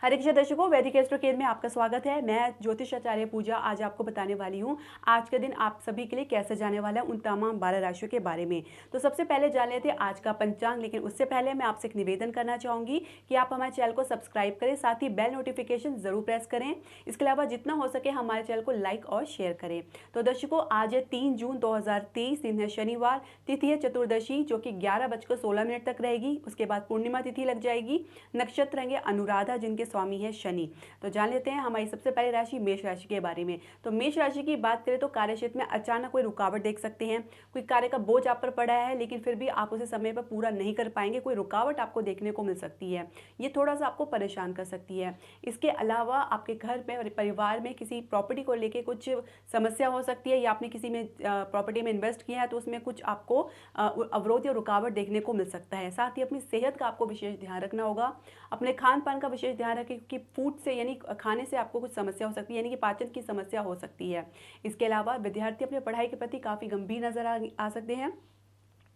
हरिकृष्ण दर्शकों, वैदिक astro care में आपका स्वागत है। मैं ज्योतिष आचार्य पूजा आज आपको बताने वाली हूँ आज का दिन आप सभी के लिए कैसे जाने वाला है उन तमाम 12 राशियों के बारे में। तो सबसे पहले जान लेते हैं आज का पंचांग, लेकिन उससे पहले मैं आपसे एक निवेदन करना चाहूँगी कि आप हमारे चैनल को सब्सक्राइब करें, साथ ही बेल नोटिफिकेशन जरूर प्रेस करें। इसके अलावा जितना हो सके हमारे चैनल को लाइक और शेयर करें। तो दर्शकों, आज है 3 जून 2023, दिन है शनिवार, तिथि है चतुर्दशी जो कि 11:16 तक रहेगी। उसके बाद पूर्णिमा तिथि लग जाएगी। नक्षत्र रहेंगे अनुराधा जिनके स्वामी है शनि। तो जान लेते हैं हमारी सबसे पहली राशि मेष राशि के बारे में। तो मेष राशि की बात करें तो कार्यक्षेत्र में अचानक कोई रुकावट देख सकते हैं। कोई कार्य का बोझ आप पर पड़ा है लेकिन फिर भी आप उसे समय पर पूरा नहीं कर पाएंगे। कोई रुकावट आपको देखने को मिल सकती है, ये थोड़ा सा आपको परेशान कर सकती है। इसके अलावा आपके घर में परिवार में किसी प्रॉपर्टी को लेकर कुछ समस्या हो सकती है, या आपने किसी में प्रॉपर्टी में इन्वेस्ट किया है तो उसमें कुछ आपको अवरोध या रुकावट देखने को मिल सकता है। साथ ही अपनी सेहत का आपको विशेष ध्यान रखना होगा। अपने खान पान का विशेष ध्यान रखें कि फूड से यानी खाने से आपको कुछ समस्या हो सकती है, यानी कि पाचन की समस्या हो सकती है। इसके अलावा विद्यार्थी अपने पढ़ाई के प्रति काफ़ी गंभीर नजर आ सकते हैं।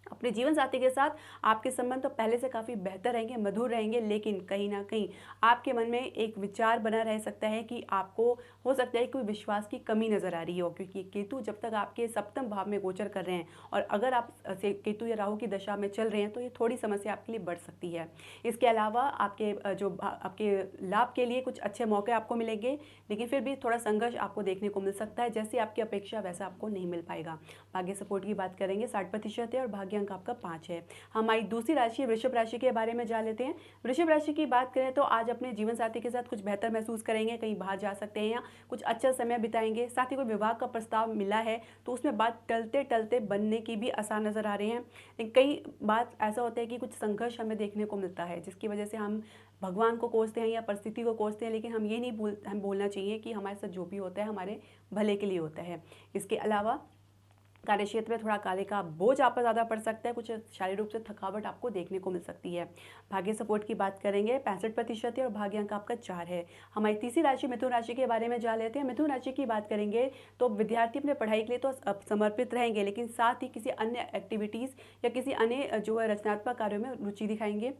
अपने जीवन साथी के साथ आपके संबंध तो पहले से काफ़ी बेहतर रहेंगे, मधुर रहेंगे, लेकिन कहीं ना कहीं आपके मन में एक विचार बना रह सकता है कि आपको हो सकता है कोई विश्वास की कमी नज़र आ रही हो, क्योंकि केतु जब तक आपके सप्तम भाव में गोचर कर रहे हैं और अगर आप केतु या राहु की दशा में चल रहे हैं तो ये थोड़ी समस्या आपके लिए बढ़ सकती है। इसके अलावा आपके लाभ के लिए कुछ अच्छे मौके आपको मिलेंगे, लेकिन फिर भी थोड़ा संघर्ष आपको देखने को मिल सकता है। जैसी आपकी अपेक्षा वैसा आपको नहीं मिल पाएगा। भाग्य सपोर्ट की बात करेंगे 60% है और भाग्य अंक आपका 5 है। हमारी दूसरी राशि वृषभ राशि के बारे में जान लेते हैं। वृषभ राशि की बात करें तो आज अपने जीवन साथी के साथ कुछ बेहतर महसूस करेंगे, कहीं बाहर जा सकते हैं या कुछ अच्छा समय बिताएंगे। साथ ही कोई विवाह का प्रस्ताव मिला है तो उसमें बात टलते टलते बनने की भी आसार नजर आ रहे हैं। लेकिन कई बात ऐसा होता है कि कुछ संघर्ष हमें देखने को मिलता है, जिसकी वजह से हम भगवान को कोसते हैं या परिस्थिति को कोसते हैं, लेकिन हम ये नहीं बोलना चाहिए कि हमारे साथ जो भी होता है हमारे भले के लिए होता है। इसके अलावा कार्यक्षेत्र में थोड़ा कार्य का बोझ आप पर ज़्यादा पड़ सकता है, कुछ शारीरिक रूप से थकावट आपको देखने को मिल सकती है। भाग्य सपोर्ट की बात करेंगे 65% है और भाग्य अंक आपका 4 है। हमारी तीसरी राशि मिथुन राशि के बारे में जान लेते हैं। मिथुन राशि की बात करेंगे तो विद्यार्थी अपने पढ़ाई के लिए तो समर्पित रहेंगे, लेकिन साथ ही किसी अन्य एक्टिविटीज़ या किसी अन्य जो है रचनात्मक कार्यों में रुचि दिखाएंगे।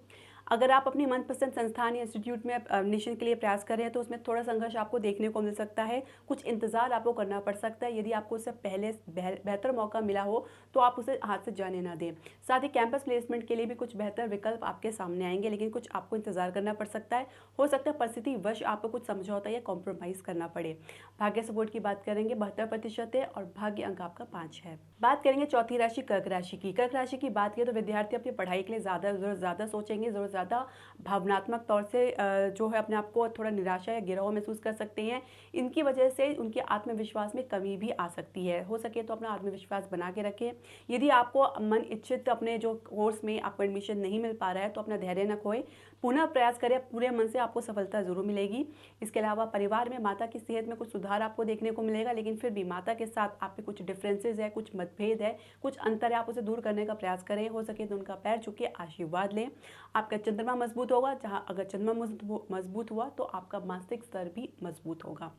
अगर आप अपनी मनपसंद संस्थान या इंस्टीट्यूट में एडमिशन के लिए प्रयास कर रहे हैं तो उसमें थोड़ा संघर्ष आपको देखने को मिल सकता है। कुछ इंतजार आपको करना पड़ सकता है। यदि आपको उससे पहले बेहतर मौका मिला हो तो आप उसे हाथ से जाने ना दें। साथ ही कैंपस प्लेसमेंट के लिए भी कुछ बेहतर विकल्प आपके सामने आएंगे, लेकिन कुछ आपको इंतजार करना पड़ सकता है। हो सकता है परिस्थिति वश आपको कुछ समझौता या कॉम्प्रोमाइज़ करना पड़े। भाग्य सपोर्ट की बात करेंगे 72% है और भाग्य अंक आपका 5 है। बात करेंगे चौथी राशि कर्क राशि की। कर्क राशि की बात करें तो विद्यार्थी अपनी पढ़ाई के लिए ज़्यादा सोचेंगे, ज़्यादा भावनात्मक तौर से जो है अपने आप को थोड़ा निराशा या गिराव महसूस कर सकते हैं। इनकी वजह से उनके आत्मविश्वास में कमी भी आ सकती है। हो सके तो अपना आत्मविश्वास बना के रखें। यदि आपको मन इच्छित अपने जो कोर्स में आपको एडमिशन नहीं मिल पा रहा है तो अपना धैर्य न खोएं, पुनः प्रयास करें, पूरे मन से आपको सफलता जरूर मिलेगी। इसके अलावा परिवार में माता की सेहत में कुछ सुधार आपको देखने को मिलेगा, लेकिन फिर भी माता के साथ आप पे कुछ डिफरेंसेस है, कुछ मतभेद है, कुछ अंतर है, आप उसे दूर करने का प्रयास करें। हो सके तो उनका पैर छू के आशीर्वाद लें। आपका चंद्रमा मजबूत होगा, जहाँ अगर चंद्रमा मजबूत हुआ तो आपका मानसिक स्तर भी मजबूत होगा।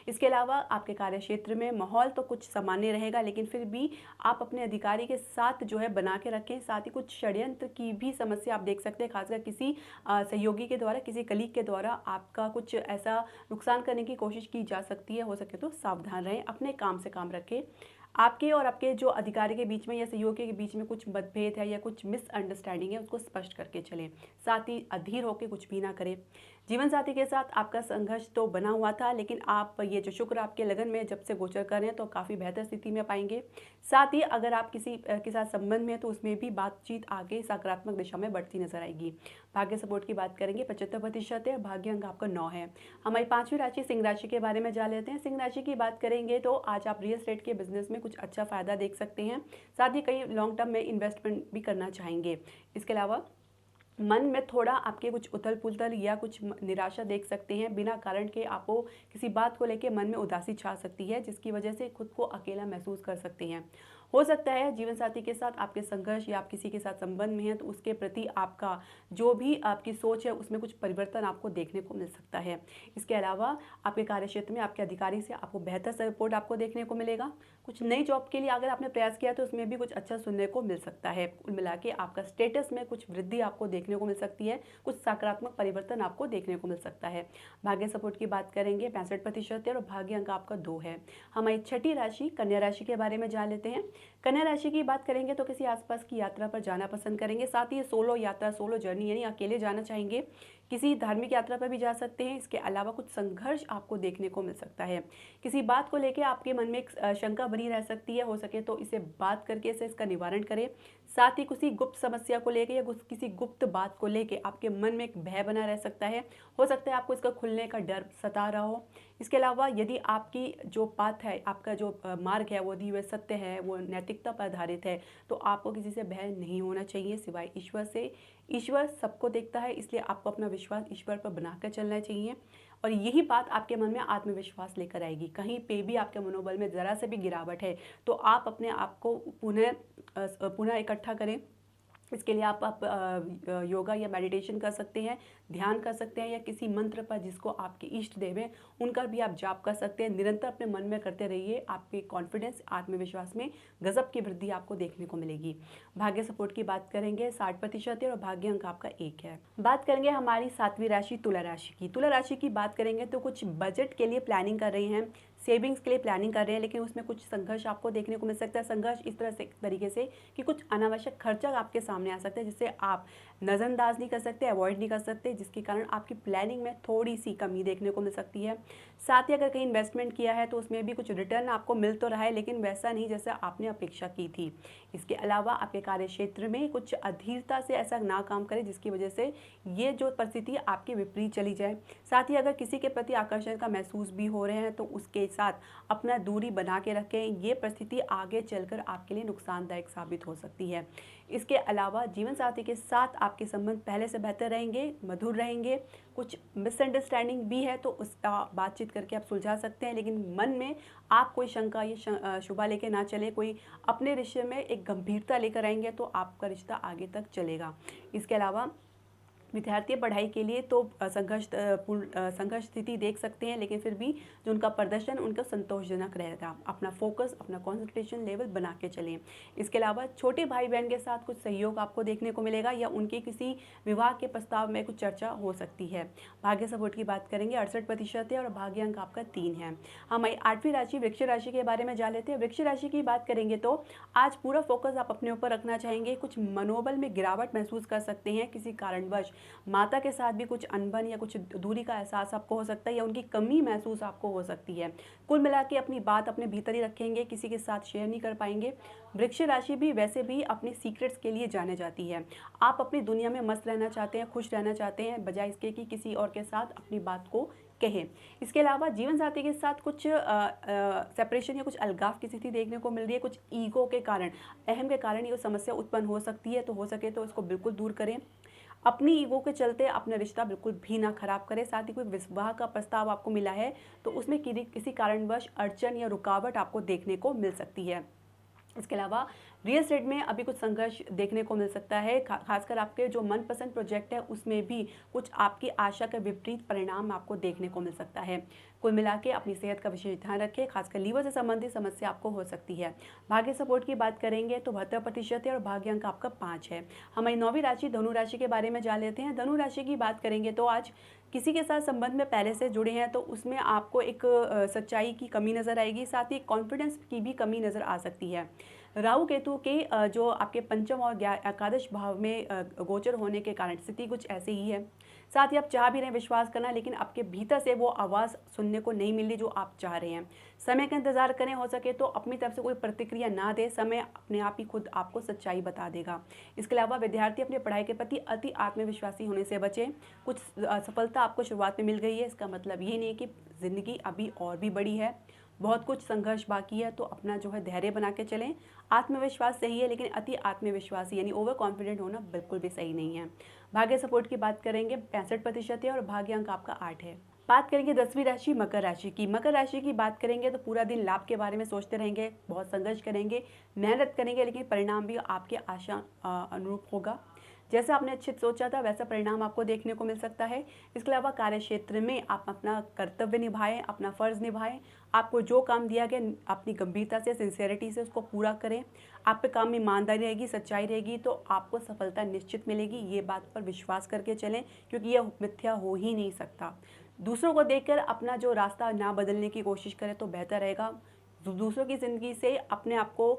इसके अलावा आपके कार्य क्षेत्र में माहौल तो कुछ सामान्य रहेगा, लेकिन फिर भी आप अपने अधिकारी के साथ जो है बना के रखें। साथ ही कुछ षड्यंत्र की भी समस्या आप देख सकते हैं, खासकर किसी सहयोगी के द्वारा, किसी कलीग के द्वारा आपका कुछ ऐसा नुकसान करने की कोशिश की जा सकती है। हो सके तो सावधान रहें, अपने काम से काम रखें। आपके और आपके जो अधिकारी के बीच में या सहयोगी के बीच में कुछ मतभेद है या कुछ मिसअंडरस्टैंडिंग है, उसको स्पष्ट करके चलें। साथ ही अधीर होकर कुछ भी ना करें। जीवन साथी के साथ आपका संघर्ष तो बना हुआ था, लेकिन आप ये जो शुक्र आपके लगन में जब से गोचर कर रहे हैं तो काफ़ी बेहतर स्थिति में पाएंगे। साथ ही अगर आप किसी के साथ संबंध में हैं तो उसमें भी बातचीत आगे सकारात्मक दिशा में बढ़ती नजर आएगी। भाग्य सपोर्ट की बात करेंगे 75% है, भाग्य अंक आपका 9 है। हमारी पांचवी राशि सिंह राशि के बारे में जान लेते हैं। सिंह राशि की बात करेंगे तो आज आप रियल एस्टेट के बिजनेस में कुछ अच्छा फायदा देख सकते हैं। साथ ही कई लॉन्ग टर्म में इन्वेस्टमेंट भी करना चाहेंगे। इसके अलावा मन में थोड़ा आपके कुछ उथल पुथल या कुछ निराशा देख सकते हैं। बिना कारण के आपको किसी बात को लेकर मन में उदासी छा सकती है, जिसकी वजह से खुद को अकेला महसूस कर सकते हैं। हो सकता है जीवन साथी के साथ आपके संघर्ष या आप किसी के साथ संबंध में हैं तो उसके प्रति आपका जो भी आपकी सोच है उसमें कुछ परिवर्तन आपको देखने को मिल सकता है। इसके अलावा आपके कार्यक्षेत्र में आपके अधिकारी से आपको बेहतर सपोर्ट आपको देखने को मिलेगा। कुछ नई जॉब के लिए अगर आपने प्रयास किया तो उसमें भी कुछ अच्छा सुनने को मिल सकता है। कुल मिला के आपका स्टेटस में कुछ वृद्धि आपको देखने को मिल सकती है, कुछ सकारात्मक परिवर्तन आपको देखने को मिल सकता है। भाग्य सपोर्ट की बात करेंगे 65% है और भाग्य अंक आपका 2 है। हमारी छठी राशि कन्या राशि के बारे में जान लेते हैं। कन्या राशि की बात करेंगे तो किसी आसपास की यात्रा पर जाना पसंद करेंगे, साथ ही सोलो यात्रा, सोलो जर्नी यानी अकेले जाना चाहेंगे। किसी धार्मिक यात्रा पर भी जा सकते हैं। इसके अलावा कुछ संघर्ष आपको देखने को मिल सकता है। किसी बात को लेकर आपके मन में एक शंका बनी रह सकती है, हो सके तो इसे बात करके इसका निवारण करें। साथ ही किसी गुप्त समस्या को लेकर या किसी गुप्त बात को लेकर आपके मन में एक भय बना रह सकता है, हो सकता है आपको इसका खुलने का डर सता रहा हो। इसके अलावा यदि आपकी जो पाथ है, आपका जो मार्ग है वो धीरे सत्य है, वो नैतिकता पर आधारित है, तो आपको किसी से भय नहीं होना चाहिए सिवाय ईश्वर से। ईश्वर सबको देखता है, इसलिए आपको अपना विश्वास ईश्वर पर बनाकर चलना चाहिए और यही बात आपके मन में आत्मविश्वास लेकर आएगी। कहीं पे भी आपके मनोबल में ज़रा से भी गिरावट है तो आप अपने आप को पुनः इकट्ठा करें। इसके लिए आप योगा या मेडिटेशन कर सकते हैं, ध्यान कर सकते हैं या किसी मंत्र पर जिसको आपके इष्ट देव हैं उनका भी आप जाप कर सकते हैं। निरंतर अपने मन में करते रहिए, आपके कॉन्फिडेंस आत्मविश्वास में गजब की वृद्धि आपको देखने को मिलेगी। भाग्य सपोर्ट की बात करेंगे 60% है और भाग्य अंक आपका 1 है। बात करेंगे हमारी 7वीं राशि तुला राशि की। तुला राशि की बात करेंगे तो कुछ बजट के लिए प्लानिंग कर रही हैं, सेविंग्स के लिए प्लानिंग कर रहे हैं, लेकिन उसमें कुछ संघर्ष आपको देखने को मिल सकता है। संघर्ष इस तरीके से कि कुछ अनावश्यक खर्चा आपके सामने आ सकता है जिससे आप नज़रअंदाज नहीं कर सकते, अवॉइड नहीं कर सकते, जिसके कारण आपकी प्लानिंग में थोड़ी सी कमी देखने को मिल सकती है। साथ ही अगर कहीं इन्वेस्टमेंट किया है तो उसमें भी कुछ रिटर्न आपको मिल तो रहा है, लेकिन वैसा नहीं जैसा आपने अपेक्षा की थी। इसके अलावा आपके कार्य क्षेत्र में कुछ अधीरता से ऐसा ना काम करें जिसकी वजह से ये जो परिस्थिति आपकी विपरीत चली जाए। साथ ही अगर किसी के प्रति आकर्षण का महसूस भी हो रहे हैं तो उसके साथ अपना दूरी बना के रखें। ये परिस्थिति आगे चलकर आपके लिए नुकसानदायक साबित हो सकती है। इसके अलावा जीवन साथी के साथ आपके संबंध पहले से बेहतर रहेंगे, मधुर रहेंगे। कुछ मिसअंडरस्टैंडिंग भी है तो उसका बातचीत करके आप सुलझा सकते हैं, लेकिन मन में आप कोई शंका या शुबा लेके ना चले। कोई अपने रिश्ते में एक गंभीरता लेकर आएंगे तो आपका रिश्ता आगे तक चलेगा। इसके अलावा विद्यार्थी पढ़ाई के लिए तो संघर्ष स्थिति देख सकते हैं, लेकिन फिर भी जो उनका प्रदर्शन उनका संतोषजनक रहेगा। अपना फोकस, अपना कंसंट्रेशन लेवल बना के चलें। इसके अलावा छोटे भाई बहन के साथ कुछ सहयोग आपको देखने को मिलेगा या उनके किसी विवाह के प्रस्ताव में कुछ चर्चा हो सकती है। भाग्य सपोर्ट की बात करेंगे 68% है और भाग्य अंक आपका 3 है। हमारी 8वीं राशि वृक्ष राशि के बारे में जान लेते हैं। वृक्ष राशि की बात करेंगे तो आज पूरा फोकस आप अपने ऊपर रखना चाहेंगे। कुछ मनोबल में गिरावट महसूस कर सकते हैं, किसी कारणवश माता के साथ भी कुछ अनबन या कुछ दूरी का एहसास आपको हो सकता है या उनकी कमी महसूस आपको हो सकती है। कुल मिला के अपनी बात अपने भीतर ही रखेंगे, किसी के साथ शेयर नहीं कर पाएंगे। वृक्ष राशि भी वैसे भी अपने सीक्रेट्स के लिए जाने जाती है। आप अपनी दुनिया में मस्त रहना चाहते हैं, खुश रहना चाहते हैं, बजाय इसके कि किसी और के साथ अपनी बात को कहें। इसके अलावा जीवन साथी के साथ कुछ सेपरेशन या कुछ अलगाव की स्थिति देखने को मिल रही है। कुछ ईगो के कारण, अहम के कारण ये समस्या उत्पन्न हो सकती है, तो हो सके तो इसको बिल्कुल दूर करें। अपनी ईगो के चलते अपना रिश्ता बिल्कुल भी ना खराब करें। साथ ही कोई विवाह का प्रस्ताव आपको मिला है तो उसमें किसी कारणवश अड़चन या रुकावट आपको देखने को मिल सकती है। इसके अलावा रियल एस्टेट में अभी कुछ संघर्ष देखने को मिल सकता है। खासकर आपके जो मनपसंद प्रोजेक्ट है उसमें भी कुछ आपकी आशा के विपरीत परिणाम आपको देखने को मिल सकता है। कुल मिला के अपनी सेहत का विशेष ध्यान रखें, खासकर लीवर से संबंधित समस्या आपको हो सकती है। भाग्य सपोर्ट की बात करेंगे तो 72% है और भाग्य अंक आपका 5 है। हमारी 9वीं राशि धनु राशि के बारे में जान लेते हैं। धनु राशि की बात करेंगे तो आज किसी के साथ संबंध में पहले से जुड़े हैं तो उसमें आपको एक सच्चाई की कमी नज़र आएगी, साथ ही कॉन्फिडेंस की भी कमी नज़र आ सकती है। राहु केतु के जो आपके पंचम और एकादश भाव में गोचर होने के कारण स्थिति कुछ ऐसे ही है। साथ ही आप चाह भी रहे हैं विश्वास करना, लेकिन आपके भीतर से वो आवाज़ सुनने को नहीं मिल रही जो आप चाह रहे हैं। समय का इंतजार करें, हो सके तो अपनी तरफ से कोई प्रतिक्रिया ना दे, समय अपने आप ही खुद आपको सच्चाई बता देगा। इसके अलावा विद्यार्थी अपनी पढ़ाई के प्रति अति आत्मविश्वासी होने से बचें। कुछ सफलता आपको शुरुआत में मिल गई है, इसका मतलब ये नहीं कि ज़िंदगी अभी और भी बड़ी है, बहुत कुछ संघर्ष बाकी है, तो अपना जो है धैर्य बना के चलें। आत्मविश्वास सही है, लेकिन अति आत्मविश्वासी यानी ओवर कॉन्फिडेंट होना बिल्कुल भी सही नहीं है। भाग्य सपोर्ट की बात करेंगे 65% है और भाग्य अंक आपका 8 है। बात करेंगे 10वीं राशि मकर राशि की। मकर राशि की बात करेंगे तो पूरा दिन लाभ के बारे में सोचते रहेंगे, बहुत संघर्ष करेंगे, मेहनत करेंगे, लेकिन परिणाम भी आपके आशा अनुरूप होगा। जैसा आपने अच्छे से सोचा था वैसा परिणाम आपको देखने को मिल सकता है। इसके अलावा कार्य क्षेत्र में आप अपना कर्तव्य निभाएं, अपना फ़र्ज़ निभाएं। आपको जो काम दिया गया अपनी गंभीरता से, सिंसियरिटी से उसको पूरा करें। आप पे काम में ईमानदारी रहेगी, सच्चाई रहेगी तो आपको सफलता निश्चित मिलेगी। ये बात पर विश्वास करके चलें, क्योंकि यह मिथ्या हो ही नहीं सकता। दूसरों को देखकर अपना जो रास्ता ना बदलने की कोशिश करें तो बेहतर रहेगा। दूसरों की ज़िंदगी से अपने आप को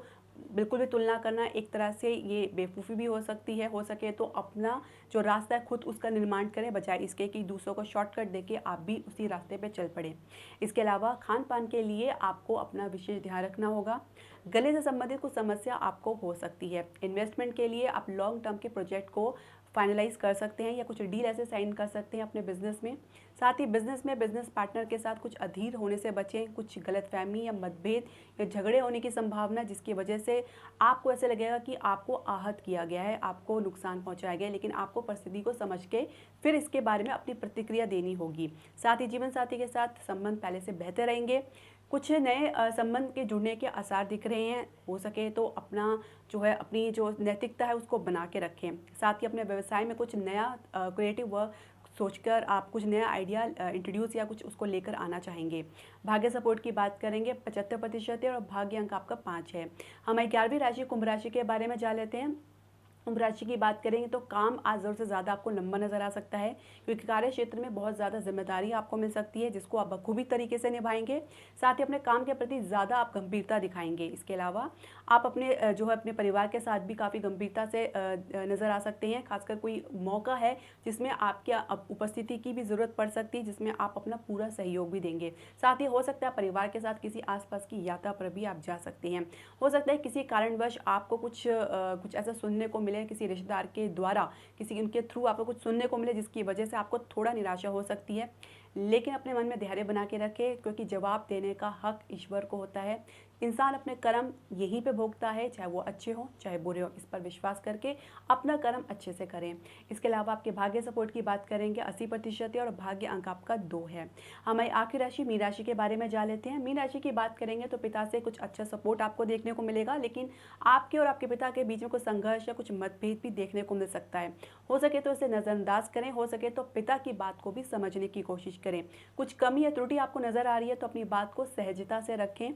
बिल्कुल भी तुलना करना एक तरह से ये बेवकूफ़ी भी हो सकती है। हो सके तो अपना जो रास्ता है खुद उसका निर्माण करें, बजाय इसके कि दूसरों को शॉर्टकट देके आप भी उसी रास्ते पे चल पड़ें। इसके अलावा खान-पान के लिए आपको अपना विशेष ध्यान रखना होगा। गले से संबंधित कुछ समस्या आपको हो सकती है। इन्वेस्टमेंट के लिए आप लॉन्ग टर्म के प्रोजेक्ट को फाइनलाइज़ कर सकते हैं या कुछ डील ऐसे साइन कर सकते हैं अपने बिज़नेस में। साथ ही बिज़नेस में बिज़नेस पार्टनर के साथ कुछ अधीर होने से बचें। कुछ गलतफ़हमी या मतभेद या झगड़े होने की संभावना, जिसकी वजह से आपको ऐसे लगेगा कि आपको आहत किया गया है, आपको नुकसान पहुंचाया गया है, लेकिन आपको परिस्थिति को समझ के फिर इसके बारे में अपनी प्रतिक्रिया देनी होगी। साथ ही जीवन साथी के साथ संबंध पहले से बेहतर रहेंगे। कुछ नए संबंध के जुड़ने के आसार दिख रहे हैं। हो सके तो अपना जो है अपनी जो नैतिकता है उसको बना के रखें। साथ ही अपने व्यवसाय में कुछ नया क्रिएटिव वर्क सोचकर आप कुछ नया आइडिया इंट्रोड्यूस या कुछ उसको लेकर आना चाहेंगे। भाग्य सपोर्ट की बात करेंगे 75% है और भाग्य अंक आपका 5 है। हमारी 11वीं राशि कुंभ राशि के बारे में जान लेते हैं। कुंभ राशि की बात करेंगे तो काम आज ज़रूरत से ज़्यादा आपको लंबा नज़र आ सकता है, क्योंकि कार्य क्षेत्र में बहुत ज़्यादा जिम्मेदारी आपको मिल सकती है, जिसको आप बखूबी तरीके से निभाएंगे। साथ ही अपने काम के प्रति ज़्यादा आप गंभीरता दिखाएंगे। इसके अलावा आप अपने जो है अपने परिवार के साथ भी काफ़ी गंभीरता से नज़र आ सकते हैं। खासकर कोई मौका है जिसमें आपके उपस्थिति की भी ज़रूरत पड़ सकती है, जिसमें आप अपना पूरा सहयोग भी देंगे। साथ ही हो सकता है परिवार के साथ किसी आसपास की यात्रा पर भी आप जा सकते हैं। हो सकता है किसी कारणवश आपको कुछ ऐसा सुनने को मिले किसी रिश्तेदार के द्वारा, किसी उनके थ्रू आपको कुछ सुनने को मिले, जिसकी वजह से आपको थोड़ा निराशा हो सकती है। लेकिन अपने मन में धैर्य बना के रखें, क्योंकि जवाब देने का हक ईश्वर को होता है। इंसान अपने कर्म यहीं पे भोगता है, चाहे वो अच्छे हों चाहे बुरे हों। इस पर विश्वास करके अपना कर्म अच्छे से करें। इसके अलावा आपके भाग्य सपोर्ट की बात करेंगे 80% है और भाग्य अंक आपका 2 है। हमारी आखिरी राशि मीन राशि के बारे में जान लेते हैं। मीन राशि की बात करेंगे तो पिता से कुछ अच्छा सपोर्ट आपको देखने को मिलेगा, लेकिन आपके और आपके पिता के बीच में कुछ संघर्ष या कुछ मतभेद भी देखने को मिल सकता है। हो सके तो इसे नज़रअंदाज करें, हो सके तो पिता की बात को भी समझने की कोशिश करें। कुछ कमी या त्रुटि आपको नज़र आ रही है तो अपनी बात को सहजता से रखें,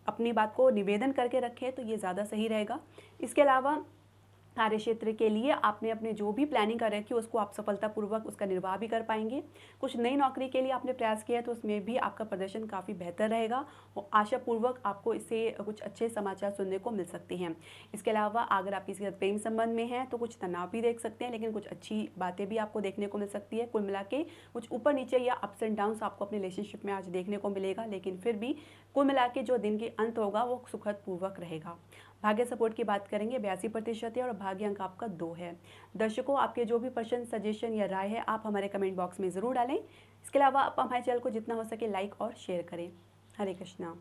अपनी बात को निवेदन करके रखें तो ये ज़्यादा सही रहेगा। इसके अलावा कार्य क्षेत्र के लिए आपने अपने जो भी प्लानिंग कर रखी है उसको आप सफलतापूर्वक उसका निर्वाह भी कर पाएंगे। कुछ नई नौकरी के लिए आपने प्रयास किया है तो उसमें भी आपका प्रदर्शन काफ़ी बेहतर रहेगा और आशापूर्वक आपको इससे कुछ अच्छे समाचार सुनने को मिल सकते हैं। इसके अलावा अगर आप किसी प्रेम संबंध में हैं तो कुछ तनाव भी देख सकते हैं, लेकिन कुछ अच्छी बातें भी आपको देखने को मिल सकती है। कुल मिला के कुछ ऊपर नीचे या अप्स एंड डाउन्स आपको अपने रिलेशनशिप में आज देखने को मिलेगा, लेकिन फिर भी कुल मिला के जो दिन के अंत होगा वो सुखद पूर्वक रहेगा। भाग्य सपोर्ट की बात करेंगे 82% है और भाग्य अंक आपका 2 है। दर्शकों, आपके जो भी प्रश्न, सजेशन या राय है आप हमारे कमेंट बॉक्स में ज़रूर डालें। इसके अलावा आप हमारे चैनल को जितना हो सके लाइक और शेयर करें। हरे कृष्णा।